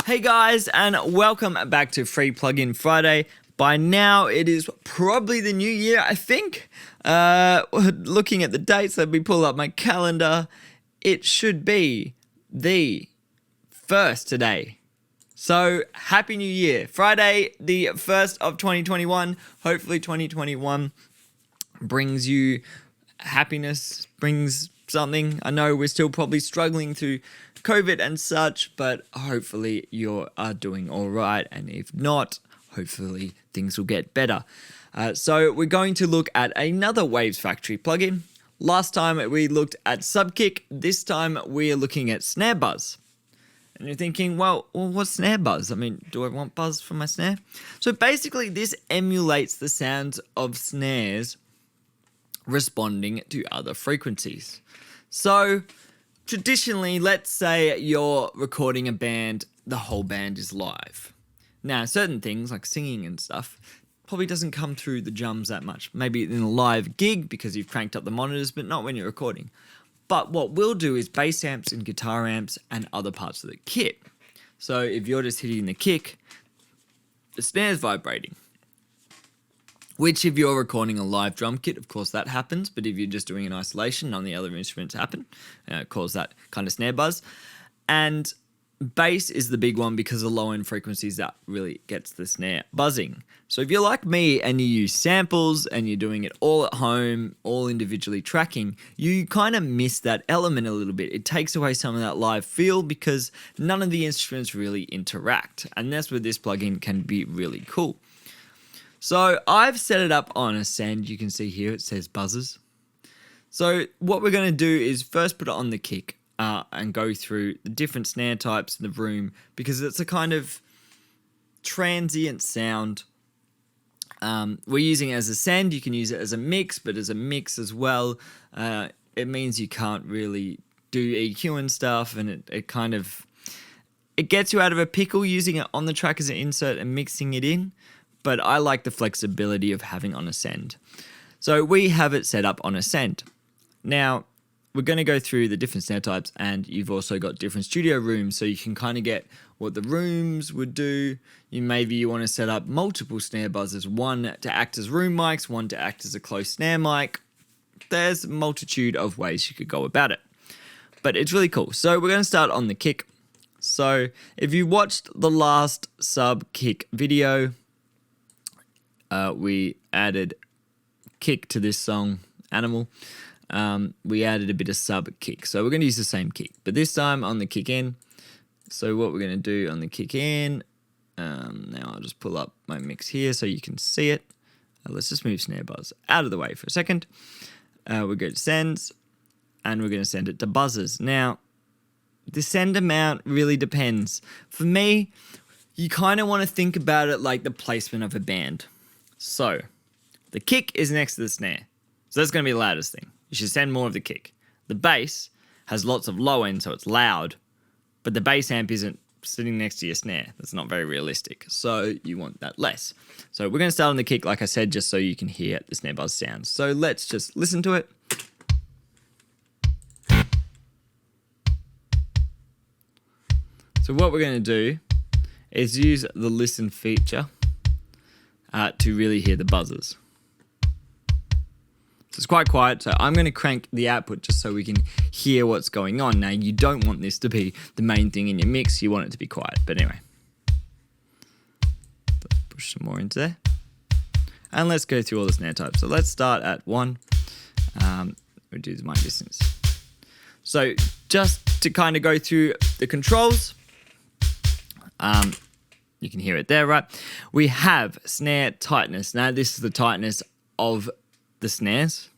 Hey guys, and welcome back to Free Plugin Friday. By now, it is probably the new year, I think. Looking at the dates, let me pull up my calendar. It should be the 1st today. So, Happy New Year. Friday, the 1st of 2021. Hopefully 2021 brings you happiness, brings something. I know we're still probably struggling through COVID and such, but hopefully you are doing all right. And if not, hopefully things will get better. So we're going to look at another Wavesfactory plugin. Last time we looked at Subkick. This time we're looking at Snare Buzz. And you're thinking, well, what's Snare Buzz? I mean, do I want buzz from my snare? So basically this emulates the sounds of snares responding to other frequencies. So traditionally, let's say you're recording a band, the whole band is live. Now, certain things like singing and stuff probably doesn't come through the drums that much. Maybe in a live gig because you've cranked up the monitors, but not when you're recording. But what we'll do is bass amps and guitar amps and other parts of the kit. So if you're just hitting the kick, the snare's vibrating. Which if you're recording a live drum kit, of course that happens. But if you're just doing an isolation, none of the other instruments happen. Cause that kind of snare buzz. And bass is the big one because of low end frequencies that really gets the snare buzzing. So if you're like me and you use samples and you're doing it all at home, all individually tracking, you kind of miss that element a little bit. It takes away some of that live feel because none of the instruments really interact. And that's where this plugin can be really cool. So I've set it up on a send. You can see here it says buzzes. So what we're going to do is first put it on the kick and go through the different snare types in the room because it's a kind of transient sound. We're using it as a send. You can use it as a mix, but as a mix as well, it means you can't really do EQ and stuff, and it gets you out of a pickle using it on the track as an insert and mixing it in. But I like the flexibility of having on a send. So we have it set up on a send. Now, we're going to go through the different snare types, and you've also got different studio rooms, so you can kind of get what the rooms would do. Maybe you want to set up multiple snare buzzers, one to act as room mics, one to act as a close snare mic. There's a multitude of ways you could go about it. But it's really cool. So we're going to start on the kick. So if you watched the last sub-kick video, we added kick to this song, Animal. We added a bit of sub kick. So we're going to use the same kick, but this time on the kick in. So what we're going to do on the kick in, now I'll just pull up my mix here so you can see it. Let's just move snare buzz out of the way for a second. We go to sends, and we're going to send it to buzzers. Now, the send amount really depends. For me, you kind of want to think about it like the placement of a band. So, the kick is next to the snare. So that's going to be the loudest thing. You should send more of the kick. The bass has lots of low end, so it's loud. But the bass amp isn't sitting next to your snare. That's not very realistic. So you want that less. So we're going to start on the kick, like I said, just so you can hear the snare buzz sounds. So let's just listen to it. So what we're going to do is use the listen feature to really hear the buzzes. So it's quite quiet, so I'm going to crank the output just so we can hear what's going on. Now, you don't want this to be the main thing in your mix. You want it to be quiet, but anyway. Let's push some more into there. And let's go through all the snare types. So let's start at 1. Reduce mic distance. So just to kind of go through the controls, you can hear it there, right? We have snare tightness. Now, this is the tightness of the snares.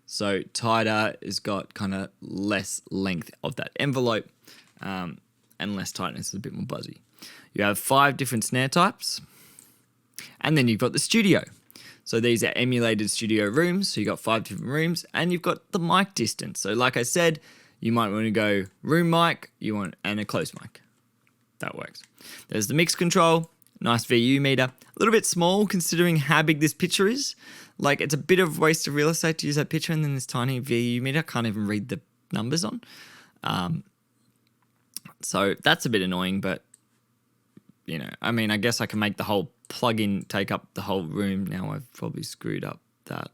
So tighter has got kind of less length of that envelope, and less tightness is a bit more buzzy. You have 5 different snare types, and then you've got the studio. So these are emulated studio rooms. So you've got 5 different rooms, and you've got the mic distance. So like I said, you might want to go room mic, and a close mic. That works. There's the mix control, nice VU meter. A little bit small considering how big this picture is. Like, it's a bit of waste of real estate to use that picture and then this tiny VU meter. I can't even read the numbers on. So that's a bit annoying, but you know, I mean, I guess I can make the whole plugin take up the whole room. Now I've probably screwed up that.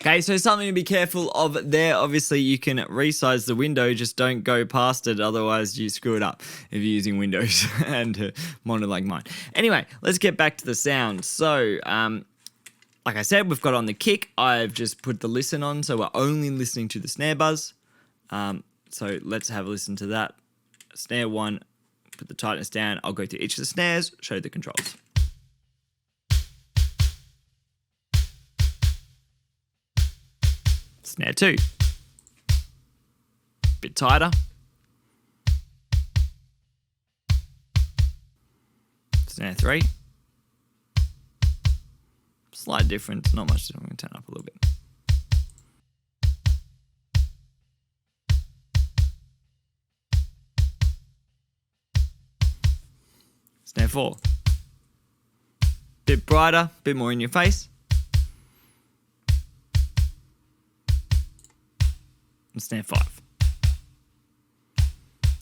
Okay, so something to be careful of there. Obviously, you can resize the window, just don't go past it, otherwise you screw it up if you're using Windows and a monitor like mine. Anyway, let's get back to the sound. So, like I said, we've got on the kick. I've just put the listen on, so we're only listening to the snare buzz. So let's have a listen to that. Snare 1, put the tightness down. I'll go through each of the snares, show you the controls. Snare 2, bit tighter. Snare 3, slight difference, not much. I'm going to turn up a little bit. Snare 4, bit brighter, bit more in your face. And snare 5.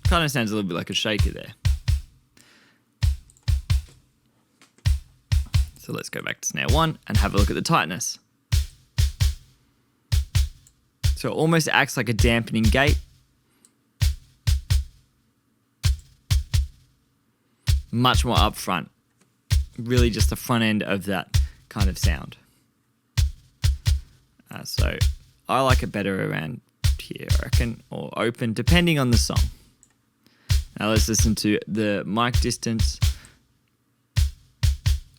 Kind of sounds a little bit like a shaker there. So let's go back to snare 1 and have a look at the tightness. So it almost acts like a dampening gate. Much more upfront. Really just the front end of that kind of sound. So I like it better around here, I reckon, or open, depending on the song. Now let's listen to the mic distance.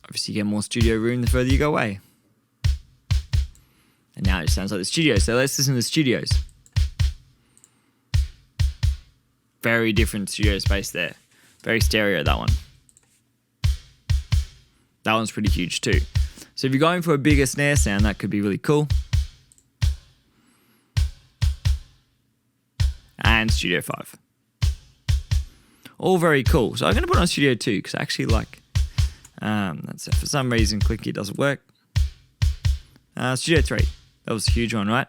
Obviously you get more studio room the further you go away. And now it sounds like the studio, so let's listen to the studios. Very different studio space there. Very stereo, that one. That one's pretty huge too. So if you're going for a bigger snare sound, that could be really cool. And Studio 5. All very cool. So I'm going to put on Studio 2 because I actually like, that's for some reason Clicky doesn't work. Studio 3. That was a huge one, right?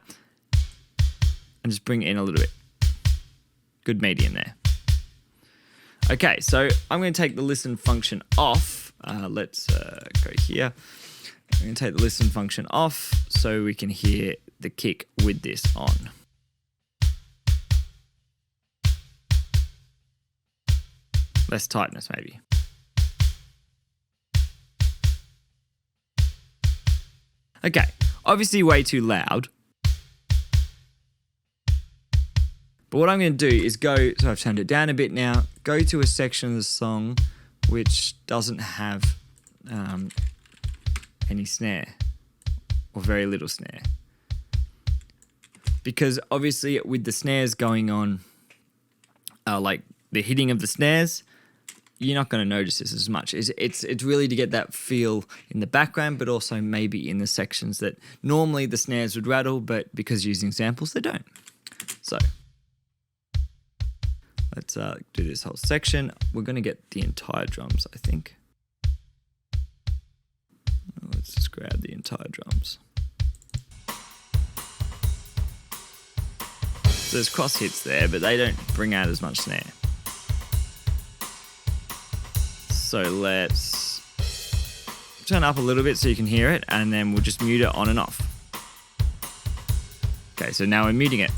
And just bring it in a little bit. Good medium there. Okay, so I'm going to take the listen function off. Let's go here. I'm going to take the listen function off so we can hear the kick with this on. Less tightness, maybe. Okay, obviously way too loud. But what I'm going to do is go, so I've turned it down a bit now, go to a section of the song which doesn't have any snare, or very little snare. Because obviously with the snares going on, like the hitting of the snares, you're not going to notice this as much. It's really to get that feel in the background, but also maybe in the sections that normally the snares would rattle, but because using samples, they don't. So let's do this whole section. We're going to get the entire drums, I think. Let's just grab the entire drums. So there's cross hits there, but they don't bring out as much snare. So let's turn up a little bit so you can hear it, and then we'll just mute it on and off. Okay, so now we're muting it.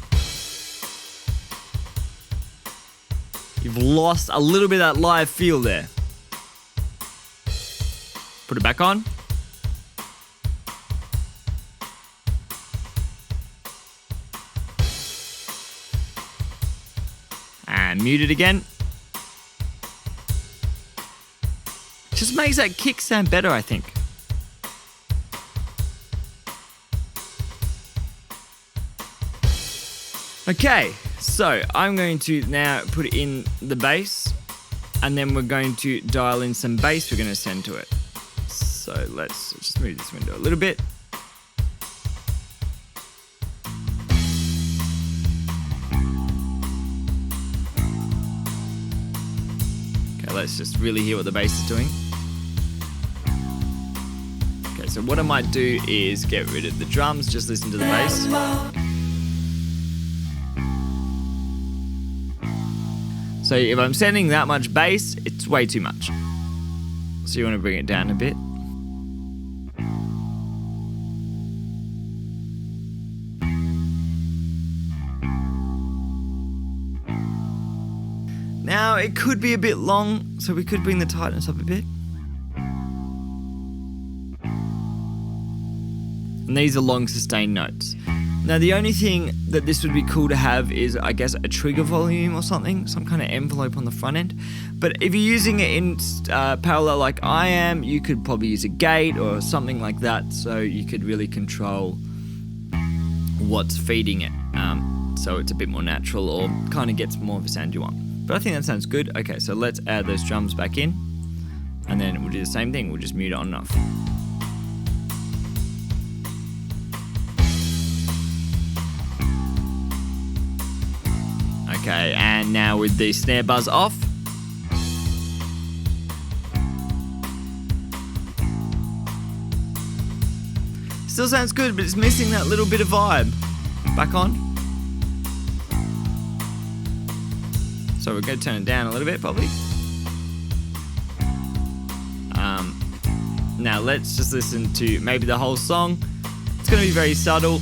You've lost a little bit of that live feel there. Put it back on. And mute it again. Just makes that kick sound better, I think. Okay, so I'm going to now put in the bass, and then we're going to dial in some bass we're going to send to it. So let's just move this window a little bit. Okay, let's just really hear what the bass is doing. Okay, so what I might do is get rid of the drums, just listen to the bass. So if I'm sending that much bass, it's way too much. So you want to bring it down a bit. Now it could be a bit long, so we could bring the tightness up a bit. And these are long sustained notes. Now the only thing that this would be cool to have is, I guess, a trigger volume or something, some kind of envelope on the front end. But if you're using it in parallel like I am, you could probably use a gate or something like that, so you could really control what's feeding it, so it's a bit more natural or kind of gets more of a sound you want. But I think that sounds good. Okay, so let's add those drums back in, and then we'll do the same thing. We'll just mute it on and off. Okay, and now with the snare buzz off. Still sounds good, but it's missing that little bit of vibe. Back on. So we're going to turn it down a little bit, probably. Now let's just listen to maybe the whole song. It's going to be very subtle.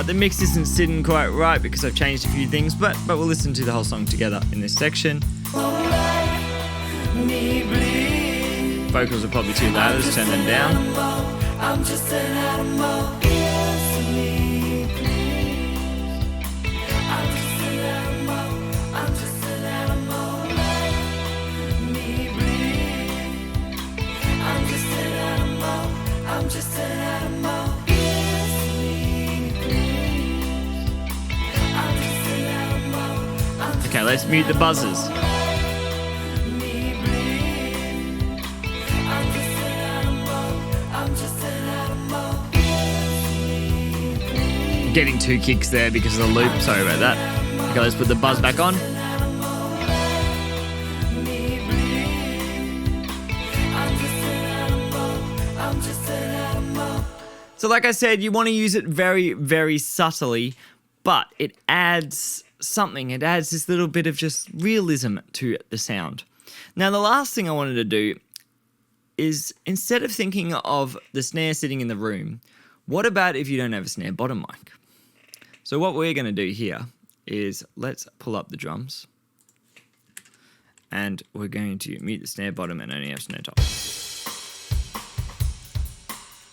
The mix isn't sitting quite right because I've changed a few things, but we'll listen to the whole song together in this section. Vocals are probably too loud, let's turn them down. I'm just an animal. Okay, let's mute the buzzers. Getting two kicks there because of the loop, sorry about that. Okay, let's put the buzz back on. So like I said, you want to use it very, very subtly, but it adds something. It adds this little bit of just realism to the sound. Now, the last thing I wanted to do is, instead of thinking of the snare sitting in the room, what about if you don't have a snare bottom mic? So what we're going to do here is, let's pull up the drums, and we're going to mute the snare bottom and only have snare top.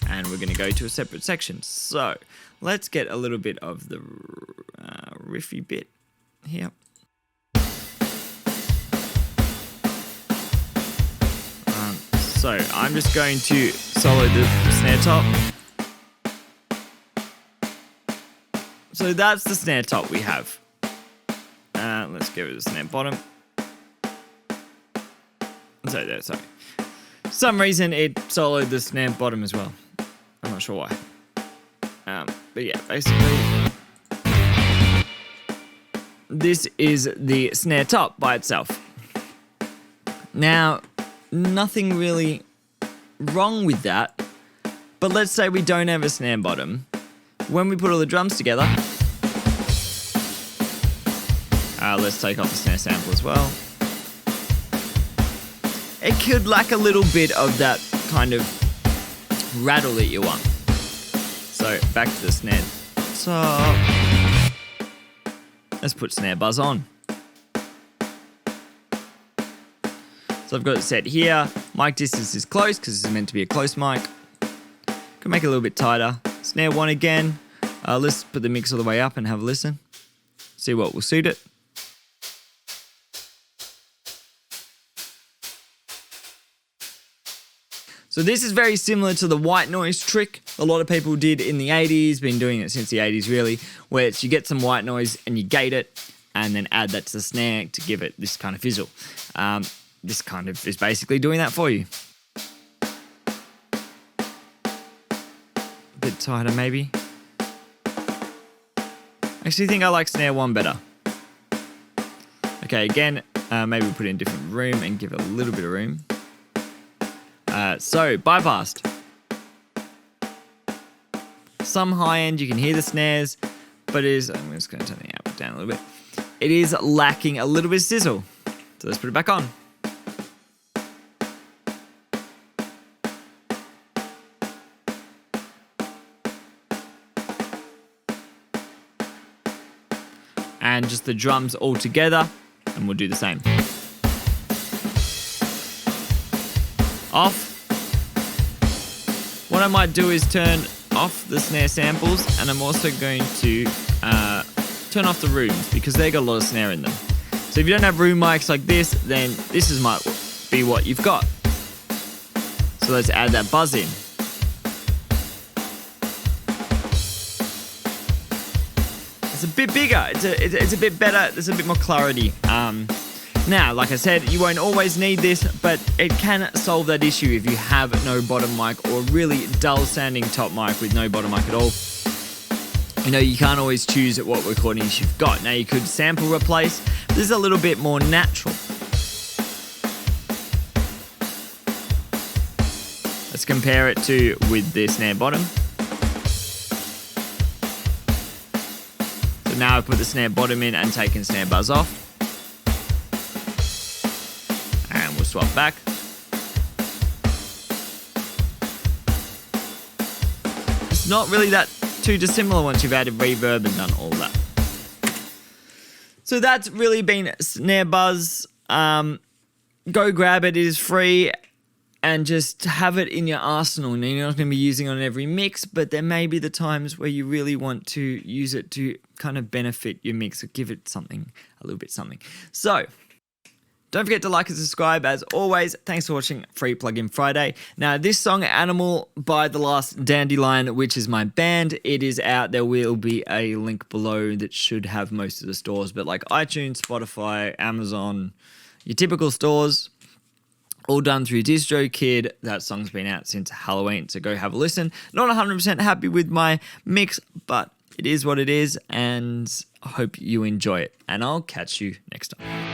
And we're going to go to a separate section. So let's get a little bit of the riffy bit here. So I'm just going to solo the snare top. So that's the snare top we have. Let's get rid of the snare bottom. Sorry. For some reason it soloed the snare bottom as well. I'm not sure why. But yeah, basically, this is the snare top by itself. Now, nothing really wrong with that, but let's say we don't have a snare bottom. When we put all the drums together, let's take off the snare sample as well. It could lack a little bit of that kind of rattle that you want. So back to the snare top. Let's put snare buzz on. So I've got it set here. Mic distance is close because this is meant to be a close mic. Can make it a little bit tighter. Snare 1 again. Let's put the mix all the way up and have a listen. See what will suit it. So this is very similar to the white noise trick a lot of people did in the 80s, been doing it since the 80s really, where it's you get some white noise and you gate it and then add that to the snare to give it this kind of fizzle. This kind of is basically doing that for you. A bit tighter maybe. I actually think I like snare 1 better. Okay, again, maybe we'll put it in a different room and give it a little bit of room. So, bypassed. Some high end, you can hear the snares, but I'm just going to turn the output down a little bit. It is lacking a little bit of sizzle. It's So let's put it back on. And just the drums all together, and we'll do the same. Off. What I might do is turn off the snare samples, and I'm also going to turn off the rooms because they got a lot of snare in them. So if you don't have room mics like this, then this might be what you've got. So let's add that buzz in. It's a bit bigger, it's a bit better, there's a bit more clarity. Now, like I said, you won't always need this, but it can solve that issue if you have no bottom mic or really dull sounding top mic with no bottom mic at all. You know, you can't always choose what recordings you've got. Now, you could sample replace, but this is a little bit more natural. Let's compare it to with the snare bottom. So now I've put the snare bottom in and taken snare buzz off. And we'll swap back. It's not really that too dissimilar once you've added reverb and done all that. So that's really been Snare Buzz. Go grab it, it is free, and just have it in your arsenal. Now, you're not going to be using it on every mix, but there may be the times where you really want to use it to kind of benefit your mix or give it something, a little bit something. So, don't forget to like and subscribe as always. Thanks for watching Free Plugin Friday. Now, this song, Animal by The Last Dandelion, which is my band, it is out. There will be a link below that should have most of the stores, but like iTunes, Spotify, Amazon, your typical stores, all done through DistroKid. That song's been out since Halloween, so go have a listen. Not 100% happy with my mix, but it is what it is, and I hope you enjoy it. And I'll catch you next time.